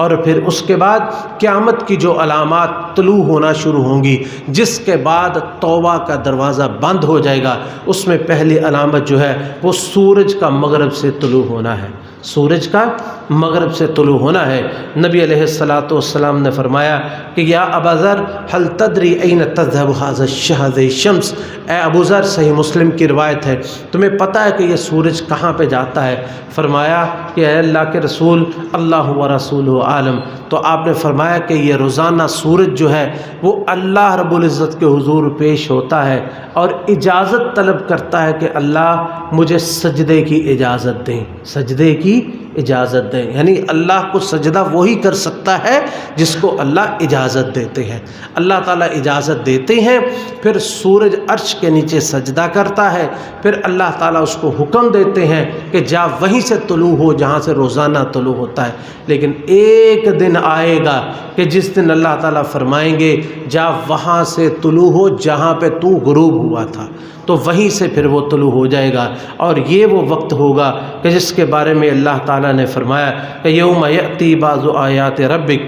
اور پھر اس کے بعد قیامت کی جو علامات طلوع ہونا شروع ہوں گی، جس کے بعد توبہ کا دروازہ بند ہو جائے گا۔ اس میں پہلی علامت جو ہے وہ سورج کا مغرب سے طلوع ہونا ہے، سورج کا مغرب سے طلوع ہونا ہے۔ نبی علیہ الصلاۃ والسلام نے فرمایا کہ یا ابا ذر هل تدری این تذهب هذا الشهر الشمس، اے ابو ذر، صحیح مسلم کی روایت ہے، تمہیں پتہ ہے کہ یہ سورج کہاں پہ جاتا ہے؟ فرمایا کہ اے اللہ کے رسول، اللہ و رسولہ عالم۔ تو آپ نے فرمایا کہ یہ روزانہ سورج جو ہے وہ اللہ رب العزت کے حضور پیش ہوتا ہے اور اجازت طلب کرتا ہے کہ اللہ مجھے سجدے کی اجازت دیں، سجدے کی اجازت دیں، یعنی اللہ کو سجدہ وہی کر سکتا ہے جس کو اللہ اجازت دیتے ہیں۔ اللہ تعالیٰ اجازت دیتے ہیں، پھر سورج عرش کے نیچے سجدہ کرتا ہے، پھر اللہ تعالیٰ اس کو حکم دیتے ہیں کہ جا وہیں سے طلوع ہو جہاں سے روزانہ طلوع ہوتا ہے۔ لیکن ایک دن آئے گا کہ جس دن اللہ تعالیٰ فرمائیں گے جا وہاں سے طلوع ہو جہاں پہ تو غروب ہوا تھا، تو وہیں سے پھر وہ طلوع ہو جائے گا۔ اور یہ وہ وقت ہوگا کہ جس کے بارے میں اللہ تعالیٰ نے فرمایا کہ یوم یأتی بعض آیات ربک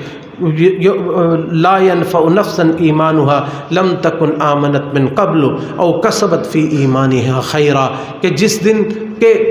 لا ينفع نفسا ایمانها لم تکن آمنت من قبل او کسبت فی ایمانها خیرا، کہ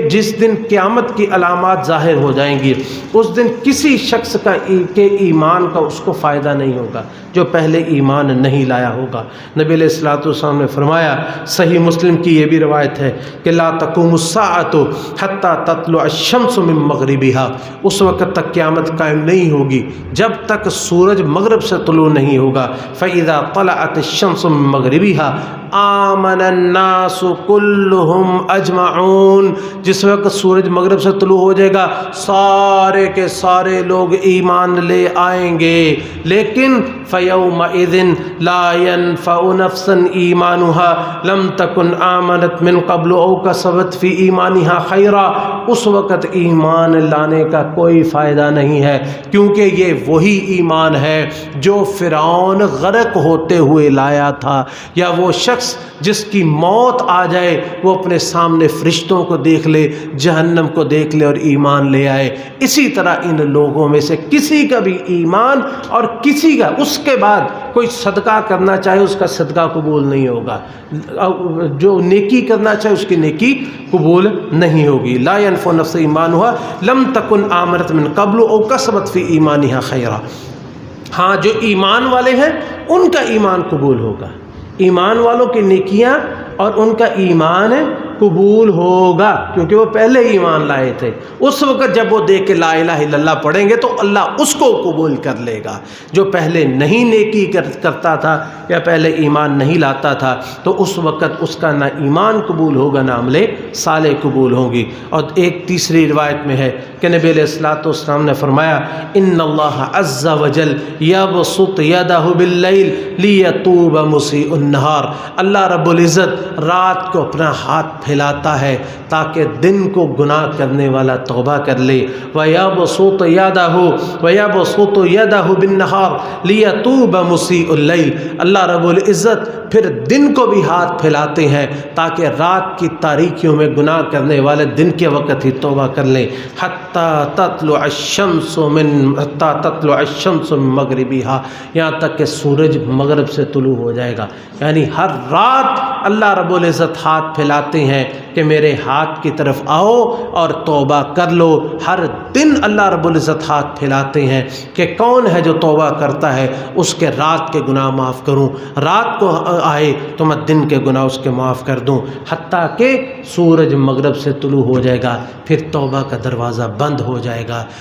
جس دن قیامت کی علامات ظاہر ہو جائیں گی، اس دن کسی شخص کا ایمان کا اس کو فائدہ نہیں ہوگا جو پہلے ایمان نہیں لایا ہوگا۔ نبی علیہ الصلوۃ والسلام نے فرمایا، صحیح مسلم کی یہ بھی روایت ہے کہ لا تقوم الساعۃ حتی تطلع الشمس من مغربها، اس وقت تک قیامت قائم نہیں ہوگی جب تک سورج مغرب سے طلوع نہیں ہوگا۔ فإذا طلعت الشمس من مغربها آمن الناس كلهم اجمعون، جس وقت سورج مغرب سے طلوع ہو جائے گا سارے کے سارے لوگ ایمان لے آئیں گے، لیکن فَيَوْمَئِذٍ لَا يَنْفَعُ نَفْسًا إِيمَانُهَا لَمْ تَكُنْ آمَنَتْ مِنْ قَبْلُ أَوْ كَسَبَتْ فِي إِيمَانِهَا خَيْرًا، اس وقت ایمان لانے کا کوئی فائدہ نہیں ہے، کیونکہ یہ وہی ایمان ہے جو فرعون غرق ہوتے ہوئے لایا تھا، یا وہ شخص جس کی موت آ جائے وہ اپنے سامنے فرشتوں کو دیکھ لے، جہنم کو دیکھ لے اور ایمان لے آئے۔ اسی طرح ان لوگوں میں سے کسی کا بھی ایمان اور کسی کا اس کے بعد کوئی صدقہ کرنا چاہے اس کا صدقہ قبول نہیں ہوگا، جو نیکی کرنا چاہے اس کی نیکی قبول نہیں ہوگی۔ لا ينفع نفس ایمانها لم تکن آمنت من قبل او کسبت فی ایمانها خیرا، ہاں جو ایمان والے ہیں ان کا ایمان قبول ہوگا، ایمان والوں کی نیکیاں اور ان کا ایمان قبول ہوگا، کیونکہ وہ پہلے ایمان لائے تھے۔ اس وقت جب وہ دیکھ کے لا الہ الا اللہ پڑھیں گے تو اللہ اس کو قبول کر لے گا۔ جو پہلے نہیں نیکی کرتا تھا یا پہلے ایمان نہیں لاتا تھا تو اس وقت اس کا نہ ایمان قبول ہوگا نہ عمل صالح قبول ہوں گی۔ اور ایک تیسری روایت میں ہے کہ نبی علیہ الصلوۃ والسلام نے فرمایا ان اللہ عز وجل یبسط یدہ باللیل لیتوب مسیء النہار، اللہ رب العزت رات کو اپنا ہاتھ پھیلاتا ہے تاکہ دن کو گناہ کرنے والا توبہ کر لے۔ وَيَبْسُطُ يَدَهُ بِالنَّهَارِ لِيَتُوبَ مُسِيءُ اللَّيْلِ، اللہ رب العزت پھر دن کو بھی ہاتھ پھیلاتے ہیں تاکہ رات کی تاریکیوں میں گناہ کرنے والے دن کے وقت ہی توبہ کر لیں۔ حَتَّى تَطْلُعَ الشَّمْسُ مِن مَغْرِبِهَا، یہاں تک کہ سورج مغرب سے طلوع ہو جائے گا، یعنی ہر رات اللہ رب العزت ہاتھ پھیلاتے ہیں کہ میرے ہاتھ کی طرف آؤ اور توبہ کر لو۔ ہر دن اللہ رب العزت ہاتھ پھیلاتے ہیں کہ کون ہے جو توبہ کرتا ہے اس کے رات کے گناہ معاف کروں، رات کو آئے تو میں دن کے گناہ اس کے معاف کر دوں، حتیٰ کہ سورج مغرب سے طلوع ہو جائے گا، پھر توبہ کا دروازہ بند ہو جائے گا۔